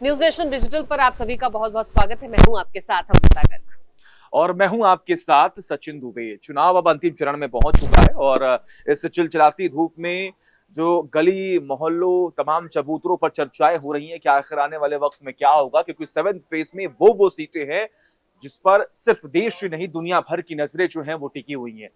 News nation digital पर आप सभी का बहुत बहुत स्वागत है। मैं हूं आपके साथ अमृता गर्ग और मैं हूं आपके साथ सचिन दुबे। चुनाव अब अंतिम चरण में पहुंच चुका है और इस चिलचिलाती धूप में जो गली मोहल्लों तमाम चबूतरों पर चर्चाएं हो रही हैं कि आखिर आने वाले वक्त में क्या होगा, क्योंकि 7th फेज में वो सीटें हैं जिस पर सिर्फ देश ही नहीं दुनिया भर की नजरें जो हैं वो टिकी हुई हैं।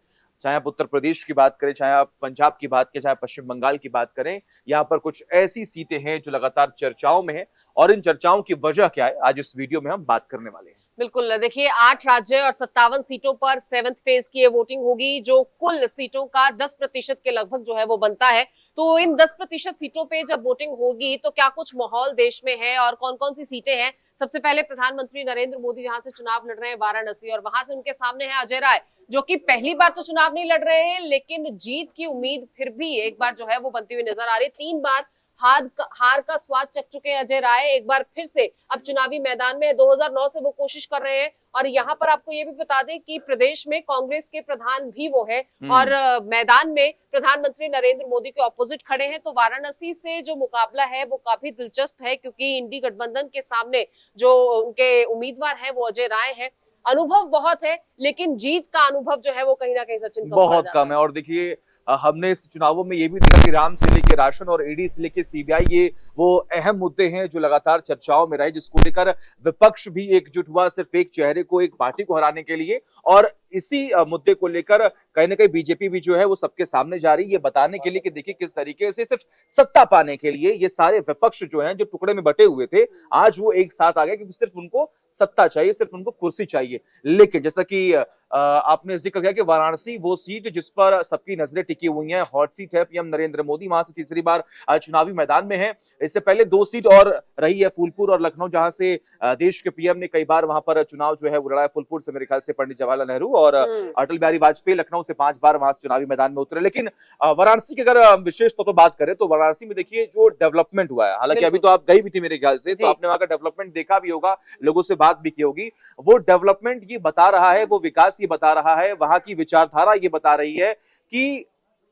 चाहे आप उत्तर प्रदेश की बात करें, चाहे आप पंजाब की बात करें, चाहे पश्चिम बंगाल की बात करें, यहाँ पर कुछ ऐसी सीटें हैं जो लगातार चर्चाओं में हैं और इन चर्चाओं की वजह क्या है आज इस वीडियो में हम बात करने वाले हैं। बिल्कुल, देखिए 8 राज्य और 57 सीटों पर 7th फेज की ये वोटिंग होगी, जो कुल सीटों का 10% के लगभग जो है वो बनता है। तो इन 10% सीटों पे जब वोटिंग होगी तो क्या कुछ माहौल देश में है और कौन कौन सी सीटें हैं। सबसे पहले प्रधानमंत्री नरेंद्र मोदी जहां से चुनाव लड़ रहे हैं वाराणसी, और वहां से उनके सामने है अजय राय, जो कि पहली बार तो चुनाव नहीं लड़ रहे हैं लेकिन जीत की उम्मीद फिर भी एक बार जो है वो बनती हुई नजर आ रही है। 3 बार हार का स्वाद चख चुके हैं अजय राय, एक बार फिर से अब चुनावी मैदान में 2009 से वो कोशिश कर रहे हैं। और यहाँ पर आपको ये भी बता दें कि प्रदेश में कांग्रेस के प्रधान भी वो है और मैदान में प्रधानमंत्री नरेंद्र मोदी के ऑपोजिट खड़े हैं। तो वाराणसी से जो मुकाबला है वो काफी दिलचस्प है, क्योंकि इंडी गठबंधन के सामने जो उनके उम्मीदवार है वो अजय राय है। अनुभव बहुत है लेकिन जीत का अनुभव जो है वो कहीं ना कहीं सचिन बहुत कम है। और देखिए हमने इस चुनावों में ये भी देखा कि राम से लेके राशन और ईडी से लेके सीबीआई, ये वो अहम मुद्दे हैं जो लगातार चर्चाओं में रहे, जिसको लेकर विपक्ष भी एकजुट हुआ सिर्फ एक चेहरे को, एक पार्टी को हराने के लिए। और इसी मुद्दे को लेकर कहीं ना कहीं बीजेपी भी जो है वो सबके सामने जा रही है, ये बताने के लिए कि देखिए किस तरीके से सिर्फ सत्ता पाने के लिए ये सारे विपक्ष जो हैं, जो टुकड़े में बटे हुए थे, आज वो एक साथ आ गए, क्योंकि सिर्फ उनको सत्ता चाहिए, सिर्फ उनको कुर्सी चाहिए। लेकिन जैसा कि आपने जिक्र किया कि वाराणसी वो सीट जिस पर सबकी नजरें टिकी हुई हैं, हॉट सीट है, पीएम नरेंद्र मोदी वहां से तीसरी बार चुनावी मैदान में है। इससे पहले 2 सीट और रही है, फूलपुर और लखनऊ, जहां से देश के पीएम ने कई बार वहां पर चुनाव जो है वो लड़ा है। फूलपुर से मेरे ख्याल से पंडित जवाहरलाल नेहरू और अटल बिहारी वाजपेयी लखनऊ से 5 बार वहां से चुनावी मैदान में उतरे। लेकिन वाराणसी की अगर विशेष तौर पर बात करें तो वाराणसी में देखिए जो डेवलपमेंट हुआ है, हालांकि अभी तो आप गई भी थी मेरे ख्याल से, तो आपने वहां का डेवलपमेंट देखा भी होगा, लोगों से बात भी की होगी। वो डेवलपमेंट ये बता रहा है, वो विकास ये बता रहा है, वहां की विचारधारा ये बता रही है कि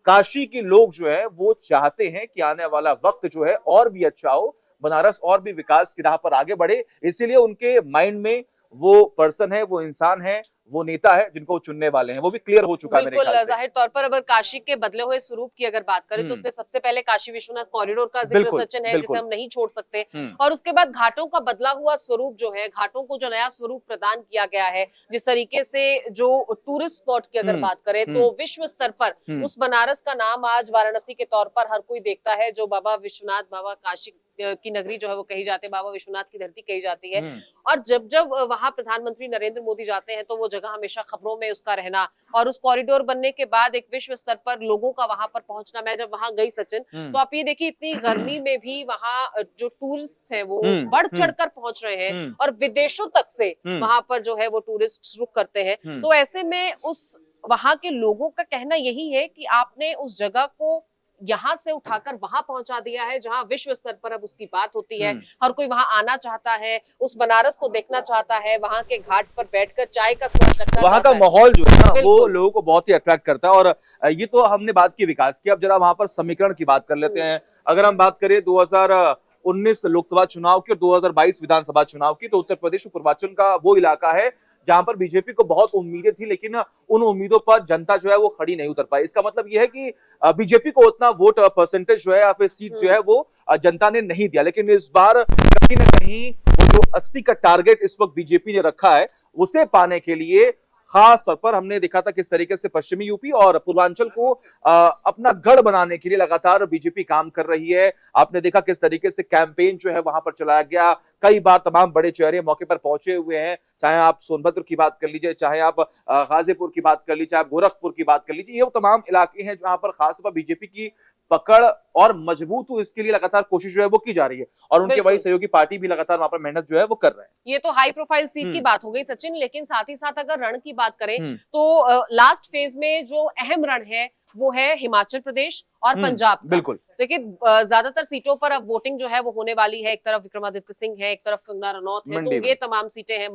काशी के लोग जो है वो चाहते हैं कि आने वाला वक्त जो है और भी अच्छा हो, बनारस और भी विकास की राह पर आगे बढ़े। इसीलिए उनके माइंड में वो पर्सन है, वो इंसान है, वो नेता है जिनको वो चुनने वाले हैं, वो भी क्लियर हो चुका है मेरे ख्याल से। बिल्कुल, जाहिर तौर पर अगर काशी के बदले हुए स्वरूप की अगर बात करें तो उसमें सबसे पहले काशी विश्वनाथ कॉरिडोर का जिक्र सचिन है, जिसे हम नहीं छोड़ सकते। और उसके बाद घाटों का बदला हुआ स्वरूप जो है, घाटों को जो नया स्वरूप प्रदान किया गया है, जिस तरीके से जो टूरिस्ट स्पॉट की अगर बात करें तो विश्व स्तर पर उस बनारस का नाम आज वाराणसी के तौर पर हर कोई देखता है, जो बाबा विश्वनाथ, बाबा काशी की नगरी जो है वो कही जाती है, बाबा विश्वनाथ की धरती कही जाती है। और जब जब वहां प्रधानमंत्री नरेंद्र मोदी जाते हैं तो वो जगह हमेशा खबरों में उसका रहना, और उस कॉरिडोर बनने के बाद एक विश्व स्तर पर लोगों का वहां पर पहुंचना। मैं जब वहां गई सचिन, तो आप ये देखिए इतनी गर्मी में भी वहां जो टूरिस्ट हैं वो बढ़ चढ़कर पहुंच रहे हैं और विदेशों तक से वहां पर जो है वो टूरिस्ट रुक करते हैं। तो ऐसे में उस वहां के लोगों का कहना यही है कि आपने उस जगह को यहाँ से उठाकर वहां पहुंचा दिया है जहां विश्व स्तर पर अब उसकी बात होती है। हर कोई वहां आना चाहता है, उस बनारस को देखना चाहता है, वहां के घाट पर बैठकर चाय का स्वाद चखना चाहता है। वहां का माहौल जो है ना वो लोगों को बहुत ही अट्रैक्ट करता है। और ये तो हमने बात की विकास की, अब जरा वहां पर समीकरण की बात कर लेते हैं। अगर हम बात करें 2019 लोकसभा चुनाव की और 2022 विधानसभा चुनाव की, तो उत्तर प्रदेश पूर्वांचल का वो इलाका है जहां पर बीजेपी को बहुत उम्मीदें थी, लेकिन उन उम्मीदों पर जनता जो है वो खड़ी नहीं उतर पाई। इसका मतलब यह है कि बीजेपी को उतना वोट परसेंटेज जो है या फिर सीट जो है वो जनता ने नहीं दिया। लेकिन इस बार कहीं ना कहीं वो जो 80 का टारगेट इस वक्त बीजेपी ने रखा है, उसे पाने के लिए खास तौर पर हमने देखा था किस तरीके से पश्चिमी यूपी और पूर्वांचल को अपना गढ़ बनाने के लिए लगातार बीजेपी काम कर रही है। आपने देखा किस तरीके से कैंपेन जो है वहां पर चलाया गया, कई बार तमाम बड़े चेहरे मौके पर पहुंचे हुए हैं, चाहे आप सोनभद्र की बात कर लीजिए, चाहे आप गाजीपुर की बात कर लीजिए, चाहे आप गोरखपुर की बात कर लीजिए। ये वो तमाम इलाके हैं जहां पर खासतौर पर बीजेपी की पकड़ और मजबूत हो, इसके लिए लगातार कोशिश जो है वो की जा रही है और उनके वही सहयोगी पार्टी भी लगातार वहां पर मेहनत जो है वो कर रहे हैं। ये तो हाई प्रोफाइल सीट की बात हो गई सचिन, लेकिन साथ ही साथ अगर रण की बात करें तो लास्ट फेज में जो अहम रण है वो है हिमाचल प्रदेश और पंजाब। बिल्कुल, देखिए ज्यादातर सीटों पर अब वोटिंग जो है वो होने वाली है। एक तरफ विक्रमादित्य सिंह है, एक तरफ कंगना रनौत है, तो ये तमाम सीटें हैं।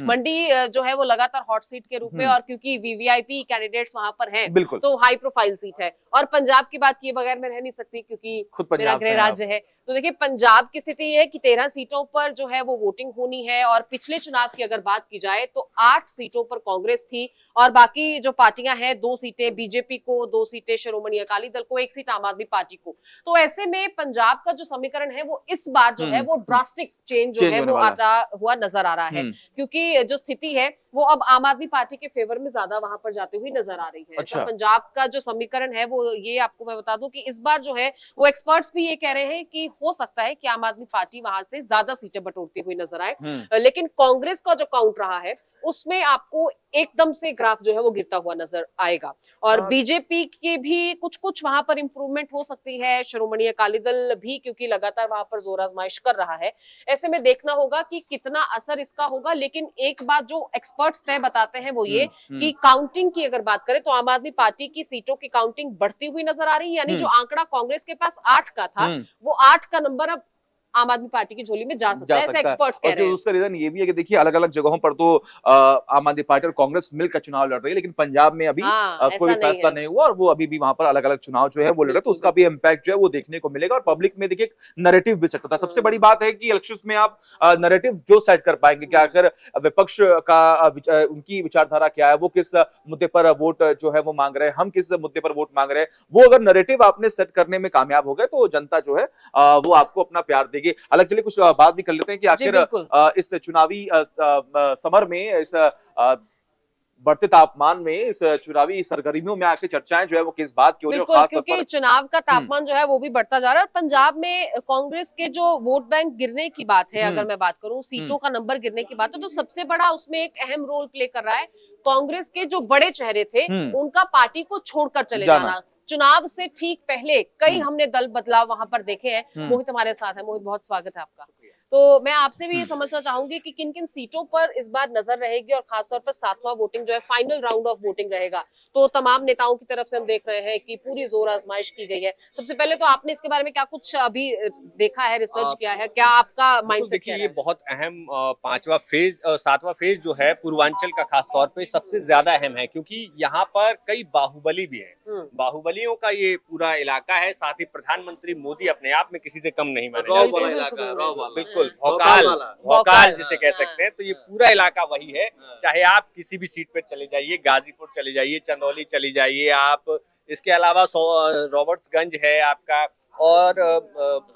मंडी जो है वो लगातार हॉट सीट के रूप में, और क्योंकि वीवीआईपी कैंडिडेट्स वहां पर हैं तो हाई प्रोफाइल सीट है। और पंजाब की बात किए बगैर मैं रह नहीं सकती, क्योंकि मेरा गृह राज्य है। तो देखिए पंजाब की स्थिति ये है कि 13 सीटों पर जो है वो वोटिंग होनी है और पिछले चुनाव की अगर बात की जाए तो 8 सीटों पर कांग्रेस थी और बाकी जो पार्टियां हैं 2 सीटें बीजेपी को, 2 सीटें श्रोमणी अकाली दल को, 1 सीट आम आदमी पार्टी को। तो ऐसे में पंजाब का जो समीकरण है वो इस बार जो है वो ड्रास्टिक चेंज जो है वो आता हुआ नजर आ रहा है, क्योंकि जो स्थिति है वो अब आम आदमी पार्टी के फेवर में ज्यादा वहां पर जाती हुई नजर आ रही है। अच्छा। पंजाब का जो समीकरण है वो ये आपको मैं बता दूं कि इस बार जो है वो एक्सपर्ट्स भी ये कह रहे हैं कि हो सकता है कि आम आदमी पार्टी वहां से ज्यादा सीटें बटोरती हुई नजर आए, लेकिन कांग्रेस का जो काउंट रहा है उसमें आपको एकदम से ग्राफ जो है वो गिरता हुआ नजर आएगा। और बीजेपी के भी कुछ कुछ वहां पर इंप्रूवमेंट हो सकती है, श्रोमणी अकाली दल भी क्योंकि लगातार वहां पर जोर आजमाइश कर रहा है। ऐसे में देखना होगा कि कितना असर इसका होगा, लेकिन एक बात जो एक्सपर्ट्स तय बताते हैं वो ये कि काउंटिंग की अगर बात करें तो आम आदमी पार्टी की सीटों की काउंटिंग बढ़ती हुई नजर आ रही है, यानी जो आंकड़ा कांग्रेस के पास 8 का था वो 8 का नंबर अब आम आदमी पार्टी की झोली में जा सकता है, ऐसे एक्सपर्ट्स कह रहे हैं। उसका रीजन ये भी है कि देखिए अलग अलग जगहों पर तो आम आदमी पार्टी और कांग्रेस मिलकर चुनाव लड़ रही है, लेकिन पंजाब में अभी कोई फैसला नहीं हुआ और वो अभी भी वहां पर अलग अलग चुनाव जो है वो लड़ रहे हैं, तो उसका भी इम्पैक्ट जो है वो देखने को मिलेगा और पब्लिक में देखिए नैरेटिव भी सेट होता है। सबसे बड़ी बात है कि इलेक्शंस में आप नैरेटिव जो सेट कर पाएंगे कि आखिर विपक्ष का उनकी विचारधारा क्या है, वो किस मुद्दे पर वोट जो है वो मांग रहे हैं, हम किस मुद्दे पर वोट मांग रहे हैं, वो अगर नैरेटिव आपने सेट करने में कामयाब हो गए तो जनता जो है वो आपको अपना प्यार देगी। अलग चलिए कुछ बात भी कर लेते हैं कि आखिर इस चुनावी समर में, इस बढ़ते तापमान में, इस चुनावी सरगर्मियों में आके चर्चाएं जो है वो किस बात की हो रही है, खास क्योंकि चुनाव का तापमान जो है वो भी बढ़ता जा रहा है। पंजाब में कांग्रेस के जो वोट बैंक गिरने की बात है, अगर मैं बात करूं सीटों का नंबर गिरने की बात है, तो सबसे बड़ा उसमें एक अहम रोल प्ले कर रहा है कांग्रेस के जो बड़े चेहरे थे उनका पार्टी को छोड़कर चले जाना। चुनाव से ठीक पहले कई हमने दल बदलाव वहां पर देखे हैं। मोहित हमारे साथ है। मोहित, बहुत स्वागत है आपका। तो मैं आपसे भी ये समझना चाहूंगी कि किन किन सीटों पर इस बार नजर रहेगी और खासतौर पर 7वां वोटिंग जो है फाइनल राउंड ऑफ वोटिंग रहेगा, तो तमाम नेताओं की तरफ से हम देख रहे हैं कि पूरी जोर आजमाइश की गई है। सबसे पहले तो आपने इसके बारे में क्या कुछ अभी देखा है, रिसर्च किया है, क्या आपका माइंडसेट क्या है? ये बहुत अहम 5वां फेज 7वां फेज जो है पूर्वांचल का खासतौर पे सबसे ज्यादा अहम है, क्योंकि यहाँ पर कई बाहुबली भी हैं। बाहुबलियों का ये पूरा इलाका है, साथ ही प्रधानमंत्री मोदी अपने आप में किसी से कम नहीं माने जाते। बिल्कुल भौकाल जिसे कह सकते हैं, तो ये पूरा इलाका वही है। चाहे आप किसी भी सीट पे चले जाइए, गाजीपुर चले जाइए, चंदौली चली जाइए आप, इसके अलावा रॉबर्ट्सगंज है आपका और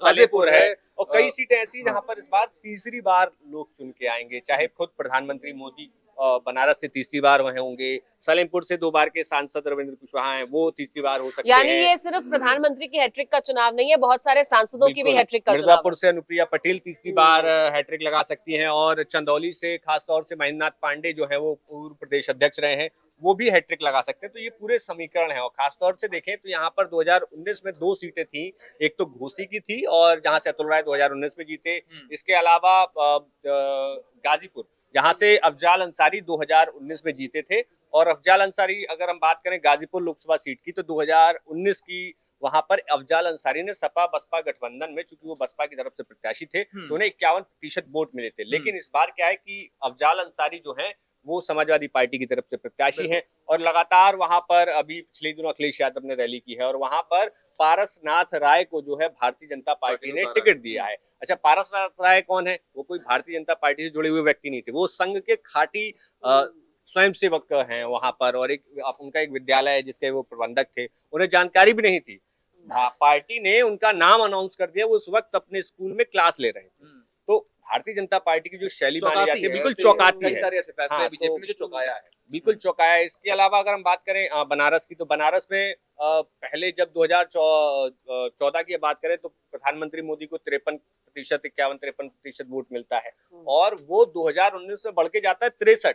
फतेहपुर है, और कई सीटें ऐसी जहां पर इस बार तीसरी बार लोग चुन के आएंगे। चाहे खुद प्रधानमंत्री मोदी बनारस से तीसरी बार वहां होंगे, सलेमपुर से 2 बार के सांसद रविंद्र कुशवाहा हैं, वो तीसरी बार हो सकते हैं। यानी ये सिर्फ प्रधानमंत्री की हैट्रिक का चुनाव नहीं है, बहुत सारे सांसदों की भी हैट्रिक का चुनाव। मिर्जापुर से अनुप्रिया पटेल तीसरी बार हैट्रिक लगा सकती हैं, और चंदौली से खासतौर से महेंद्रनाथ पांडे जो है वो पूर्व प्रदेश अध्यक्ष रहे हैं, वो भी हैट्रिक लगा सकते हैं। तो ये पूरे समीकरण है, और खासतौर से देखें तो यहाँ पर 2019 में 2 सीटें थी, एक तो घोसी की थी और जहां से अतुल राय 2019 में जीते। इसके अलावा गाजीपुर, जहां से अफजाल अंसारी 2019 में जीते थे, और अफजाल अंसारी अगर हम बात करें गाजीपुर लोकसभा सीट की, तो 2019 की वहां पर अफजाल अंसारी ने सपा बसपा गठबंधन में, चूंकि वो बसपा की तरफ से प्रत्याशी थे, तो उन्हें 51% वोट मिले थे। लेकिन इस बार क्या है कि अफजाल अंसारी जो है वो समाजवादी पार्टी की तरफ से प्रत्याशी हैं, और लगातार वहां पर अभी पिछले दिनों अखिलेश यादव ने रैली की है, और वहां पर पारसनाथ राय को जो है भारतीय जनता पार्टी ने टिकट दिया है। अच्छा, पारसनाथ राय कौन है? वो कोई भारतीय जनता पार्टी से जुड़े हुए व्यक्ति नहीं थे, वो संघ के खाटी स्वयंसेवक हैं वहां पर, और उनका एक विद्यालय है जिसके वो प्रबंधक थे, उन्हें जानकारी भी नहीं थी। पार्टी ने उनका नाम अनाउंस कर दिया, वो उस वक्त अपने स्कूल में क्लास ले रहे हैं। तो भारतीय जनता पार्टी की जो शैली मानी जाती है बिल्कुल चौंकाती है। सारे ऐसे फैसले बीजेपी ने जो चौंकाया है, बिल्कुल चौंकाया है। इसके अलावा अगर हम बात करें बनारस की, तो बनारस में पहले जब 2014 की बात करें तो प्रधानमंत्री मोदी को 53% वोट मिलता है, और वो 2019 में बढ़ के जाता है 63।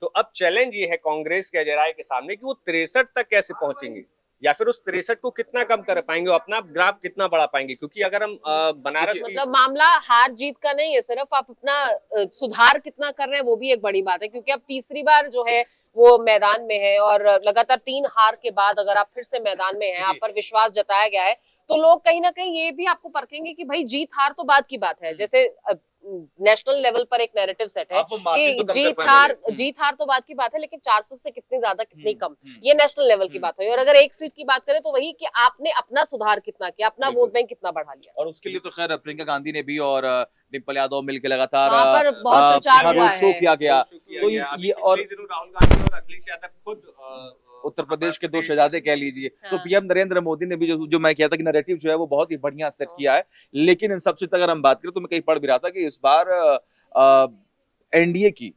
तो अब चैलेंज ये है कांग्रेस के अजय राय के सामने कि वो 63 तक कैसे पहुंचेंगे, या फिर उस 63 को कितना कम कर पाएंगे, अपना ग्राफ कितना बढ़ा पाएंगे। क्योंकि अगर हम बनारस मतलब मामला हार जीत का नहीं है, सिर्फ आप अपना सुधार कितना कर रहे हैं वो भी एक बड़ी बात है, क्योंकि अब तीसरी बार जो है वो मैदान में है, और लगातार 3 हार के बाद अगर आप फिर से मैदान में हैं, आप पर विश्वास जताया गया है, तो लोग कहीं ना कहीं ये भी आपको परखेंगे कि भाई जीत हार तो बात की बात है। जैसे नेशनल लेवल पर एक नैरेटिव सेट है आप margin कि तो कम कर पा रहे हैं। जीत हार तो बात की बात है, लेकिन 400 से कितनी ज्यादा कितनी कम, हम्म। ये नेशनल लेवल की बात हुई। और अगर एक सीट की बात करें तो वही कि आपने अपना सुधार कितना किया, अपना बिल्कुल। वोट बैंक कितना बढ़ा लिया। और उसके लिए तो खैर प्रियंका गांधी ने भी और डिम्पल यादव मिलकर लगातार वहां पर बहुत प्रचार हुआ रोड शो है। किया गया। तो अभी ये और पिछले दिनों राहुल गांधी और अखिलेश यादव खुद उत्तर प्रदेश के दो शहजादे कह लीजिए। तो हाँ। पीएम नरेंद्र मोदी ने भी जो मैं कहता कि नैरेटिव जो है वो बहुत ही बढ़िया सेट किया है। लेकिन इन सबसे अगर हम बात करें तो मैं कहीं पढ़ भी रहा था कि इस बार एनडीए की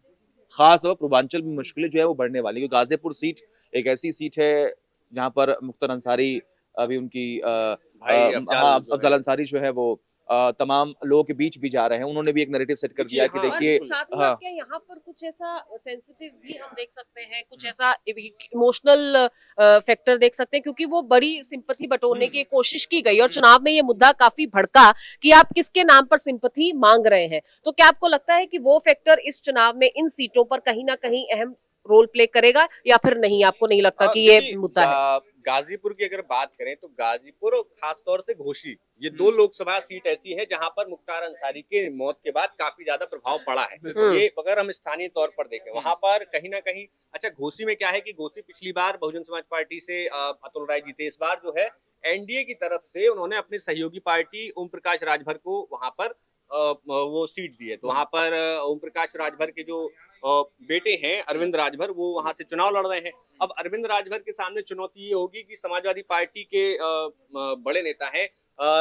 खास और पूर्वांचल में मुश्किलें जो है वो बढ़ने वाली है। गाजीपुर सीट एक ऐसी सीट है जहां पर मुख्तार अंसारी अभी उनकी भाई अफजल अंसारी जो है वो तमाम लोगों के बीच भी जा रहे हैं। उन्होंने भी एक नैरेटिव सेट कर देखिए, दिया कि हाँ, देखिए और साथ ही हाँ साथ क्या यहाँ पर कुछ ऐसा सेंसिटिव भी हम देख सकते हैं, कुछ ऐसा इमोशनल फैक्टर देख सकते हैं, क्योंकि वो बड़ी सिंपथी बटोरने की कोशिश की गई और चुनाव में ये मुद्दा काफी भड़का कि आप किसके नाम पर सिंपथी मांग रहे हैं। तो क्या आपको लगता है कि वो फैक्टर इस चुनाव में इन सीटों पर कहीं ना कहीं अहम रोल प्ले करेगा, या फिर नहीं, आपको नहीं लगता कि ये देखिए, मुद्दा है? गाजीपुर की अगर बात करें तो गाजीपुर और खासतौर से घोसी, ये दो लोकसभा सीट ऐसी है जहां पर मुख्तार अंसारी के मौत के बाद काफी ज्यादा प्रभाव पड़ा है। ये अगर हम स्थानीय तौर पर देखें वहां पर कहीं ना कहीं, अच्छा घोसी में क्या है कि घोसी पिछली बार बहुजन समाज पार्टी से अतुल राय जीते, इस बार जो है एनडीए की तरफ से उन्होंने अपनी सहयोगी पार्टी ओम प्रकाश राजभर को वहां पर वो सीट दी है। तो वहां पर ओम प्रकाश राजभर के जो बेटे हैं अरविंद राजभर, वो वहां से चुनाव लड़ रहे हैं। अब अरविंद राजभर के सामने चुनौती ये होगी कि समाजवादी पार्टी के बड़े नेता हैं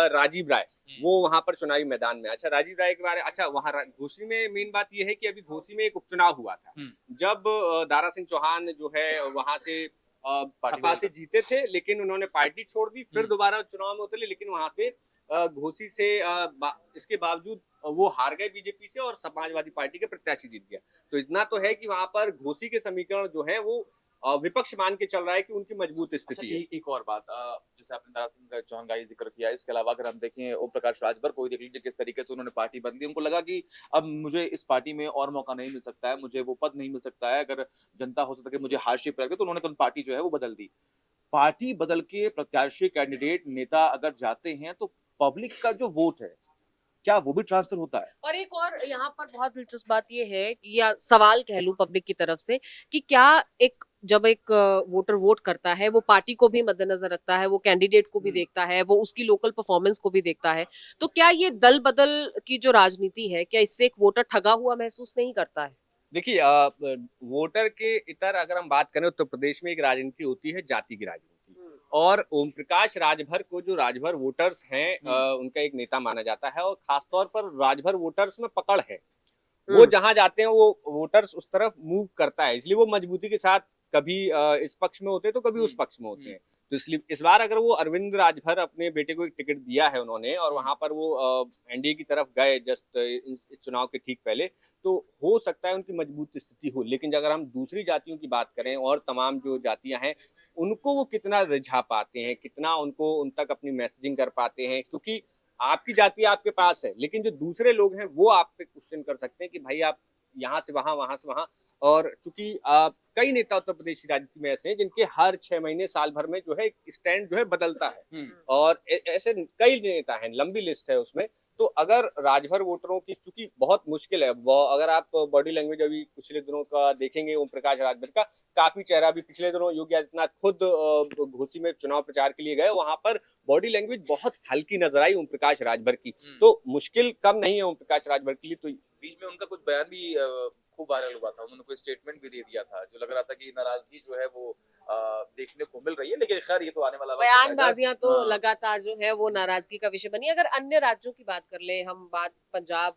राजीव राय, वो वहां पर चुनावी मैदान में। अच्छा राजीव राय के बारे, अच्छा वहां घोसी में मेन बात ये है कि अभी घोसी में एक उपचुनाव हुआ था जब दारा सिंह चौहान जो है वहां से सपा से जीते थे, लेकिन उन्होंने पार्टी छोड़ दी, फिर दोबारा चुनाव में उतरे, लेकिन वहां से घोसी से इसके बावजूद वो हार गए बीजेपी से और समाजवादी पार्टी के प्रत्याशी जीत गया। तो इतना तो है कि वहां पर घोसी के समीकरण जो है वो विपक्ष मान के चल रहा है कि उनकी मजबूत स्थिति है। एक और बात जैसे आपने दारा सिंह चौहान का जिक्र किया, इसके अलावा अगर हम देखें ओम प्रकाश राजभर को देख लीजिए किस तरीके से उन्होंने पार्टी बदली। उनको लगा कि अब मुझे इस पार्टी में और मौका नहीं मिल सकता है, मुझे वो पद नहीं मिल सकता है, अगर जनता हो सकता है मुझे हाशिए पर रखे, तो उन्होंने तो पार्टी जो है वो बदल दी। पार्टी बदल के प्रत्याशी कैंडिडेट नेता अगर जाते हैं तो पब्लिक का जो वोट है क्या वो भी ट्रांसफर होता है? और एक और यहाँ पर बहुत दिलचस्प बात ये है, या सवाल कह लूं पब्लिक की तरफ से, कि क्या जब एक वोटर वोट करता है वो पार्टी को भी मद्देनजर रखता है, वो कैंडिडेट को भी देखता है, वो उसकी लोकल परफॉर्मेंस को भी देखता है, तो क्या ये दल बदल की जो राजनीति है, क्या इससे एक वोटर ठगा हुआ महसूस नहीं करता है? देखिए वोटर के इतर अगर हम बात करें, उत्तर प्रदेश में एक राजनीति होती है जाति की राजनीति, और ओम प्रकाश राजभर को जो राजभर वोटर्स हैं उनका एक नेता माना जाता है, और खासतौर पर राजभर वोटर्स में पकड़ है, वो जहां जाते हैं वो वोटर्स उस तरफ मूव करता है, इसलिए वो मजबूती के साथ कभी इस पक्ष में होते हैं तो कभी उस पक्ष में होते हैं। तो इसलिए इस बार अगर वो अरविंद राजभर अपने बेटे को एक टिकट दिया है उन्होंने, और वहां पर वो एनडीए की तरफ गए जस्ट इस चुनाव के ठीक पहले, तो हो सकता है उनकी मजबूत स्थिति हो। लेकिन अगर हम दूसरी जातियों की बात करें और तमाम जो जातियां हैं उनको वो कितना रिझा पाते हैं, कितना उनको उन तक अपनी मैसेजिंग कर पाते हैं, क्योंकि आपकी जाति आपके पास है, लेकिन जो दूसरे लोग हैं वो आप पे क्वेश्चन कर सकते हैं कि भाई आप यहाँ से वहां, वहां से वहां। और चूंकि कई नेता उत्तर प्रदेश की राजनीति में ऐसे हैं जिनके हर 6 महीने साल भर में जो है स्टैंड जो है बदलता है, और ऐसे कई नेता हैं, लंबी लिस्ट है उसमें। तो अगर राजभर वोटरों की, चूंकि बहुत मुश्किल है, अगर आप बॉडी लैंग्वेज अभी पिछले दिनों का देखेंगे ओम प्रकाश राजभर का, काफी चेहरा, अभी पिछले दिनों योगी आदित्यनाथ खुद घोसी में चुनाव प्रचार के लिए गए, वहां पर बॉडी लैंग्वेज बहुत हल्की नजर आई ओम प्रकाश राजभर की। तो मुश्किल कम नहीं है ओम प्रकाश राजभर के लिए। तो बीच में उनका कुछ बयान भी खूब वायरल हुआ था, उन्होंने कोई स्टेटमेंट भी दे दिया था जो लग रहा था कि नाराजगी जो है वो देखने को मिल रही है, लेकिन खैर ये तो आने वाला वक्त है। बयानबाजियां तो लगातार जो है वो नाराजगी का विषय बनी। अगर अन्य राज्यों की बात कर ले हम, बात पंजाब,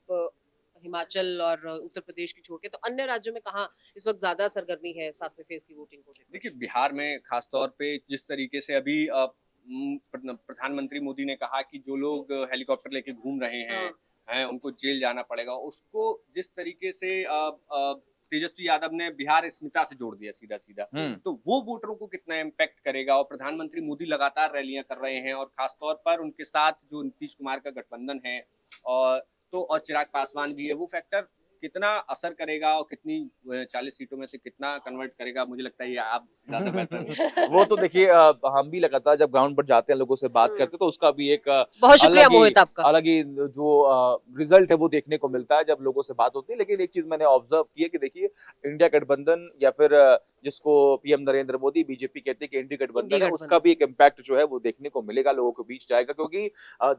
हिमाचल और उत्तर प्रदेश की छोड़ के, तो अन्य राज्यों में कहाँ इस वक्त ज्यादा सरगर्मी है 7वें फेज की वोटिंग को? देखिए बिहार में खासतौर पे जिस तरीके से अभी प्रधानमंत्री मोदी ने कहा कि जो लोग हेलीकॉप्टर लेके घूम रहे हैं उनको जेल जाना पड़ेगा, उसको जिस तरीके से तेजस्वी यादव ने बिहार स्मिता से जोड़ दिया सीधा सीधा, तो वो वोटरों को कितना इम्पैक्ट करेगा। और प्रधानमंत्री मोदी लगातार रैलियां कर रहे हैं, और खासतौर पर उनके साथ जो नीतीश कुमार का गठबंधन है और चिराग पासवान भी है, वो फैक्टर कितना असर करेगा और कितनी 40 सीटों में से कितना कन्वर्ट करेगा, मुझे लगता है ये आप ज्यादा बेहतर वो तो देखिए हम भी लगातार जब ग्राउंड पर जाते हैं लोगों से बात करते हैं तो उसका भी एक बहुत शुक्रिया मोहित आपका। अलग ही जो रिजल्ट है वो देखने को मिलता है जब लोगों से बात होती है। लेकिन एक चीज मैंने ऑब्जर्व की है कि देखिए इंडिया गठबंधन या फिर जिसको पीएम नरेंद्र मोदी बीजेपी कहते हैं कि इंडिया गठबंधन है, उसका भी एक इम्पैक्ट जो है वो देखने को मिलेगा, लोगों के बीच जाएगा। क्योंकि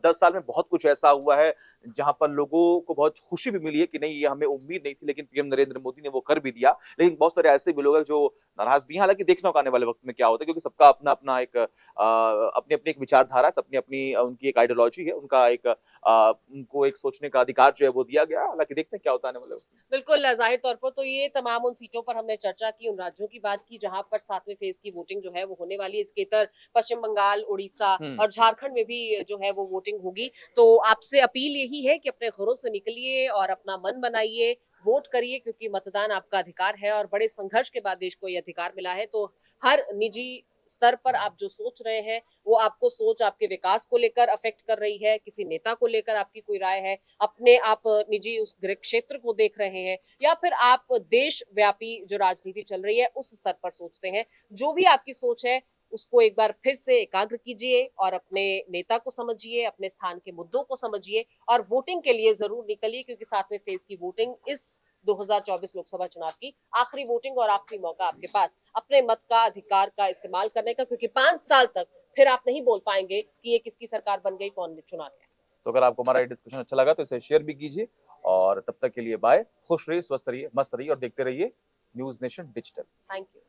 10 साल में बहुत कुछ ऐसा हुआ है जहां पर लोगों को बहुत खुशी भी मिली है कि नहीं ये हमें उम्मीद नहीं थी, लेकिन पीएम नरेंद्र मोदी ने वो कर भी दिया। लेकिन बहुत सारे ऐसे भी लोग हैं जो नाराज भी हैं। हालांकि देखना होगा आने वाले वक्त में क्या होता है, क्योंकि सबका अपना अपना एक अपनी अपनी एक विचारधारा है, अपनी अपनी उनकी एक आइडियोलॉजी है, उनका एक उनको एक सोचने का अधिकार जो है वो दिया गया। हालांकि देखते हैं क्या होता है आने वाले वक्त में। बिल्कुल, जाहिर तौर पर तो ये तमाम उन सीटों पर हमने चर्चा की, उन राज्यों की बात की जहां पर 7वें फेज की वोटिंग जो है वो होने वाली है। इसके इतर पश्चिम बंगाल, उड़ीसा और झारखंड में भी जो है वो वोटिंग होगी। तो आपसे अपील यही है कि अपने घरों से निकलिए और अपना मन बनाइए, वोट करिए, क्योंकि मतदान आपका अधिकार है और बड़े संघर्ष के बाद देश को ये अधिकार मिला है। तो हर निजी स्तर पर आप जो सोच रहे हैं वो आपको सोच आपके विकास को लेकर अफेक्ट कर रही है, किसी नेता को लेकर आपकी कोई राय है, अपने आप निजी उस गृह क्षेत्र को देख रहे हैं, या फिर आप देश व्यापी जो राजनीति चल रही है उस स्तर पर सोचते हैं, जो भी आपकी सोच है उसको एक बार फिर से एकाग्र कीजिए और अपने नेता को समझिए, अपने स्थान के मुद्दों को समझिए और वोटिंग के लिए जरूर निकलिए, क्योंकि 7वें फेज की वोटिंग इस 2024 लोकसभा चुनाव की आखिरी वोटिंग और आखिरी मौका आपके पास अपने मत का अधिकार का इस्तेमाल करने का, क्योंकि 5 साल तक फिर आप नहीं बोल पाएंगे कि ये किसकी सरकार बन गई, कौन ने चुना गया। तो अगर आपको हमारा ये डिस्कशन अच्छा लगा तो इसे शेयर भी कीजिए और तब तक के लिए बाय, खुश रहिए, स्वस्थ रहिए, मस्त रहिए और देखते रहिए news nation digital. Thank you.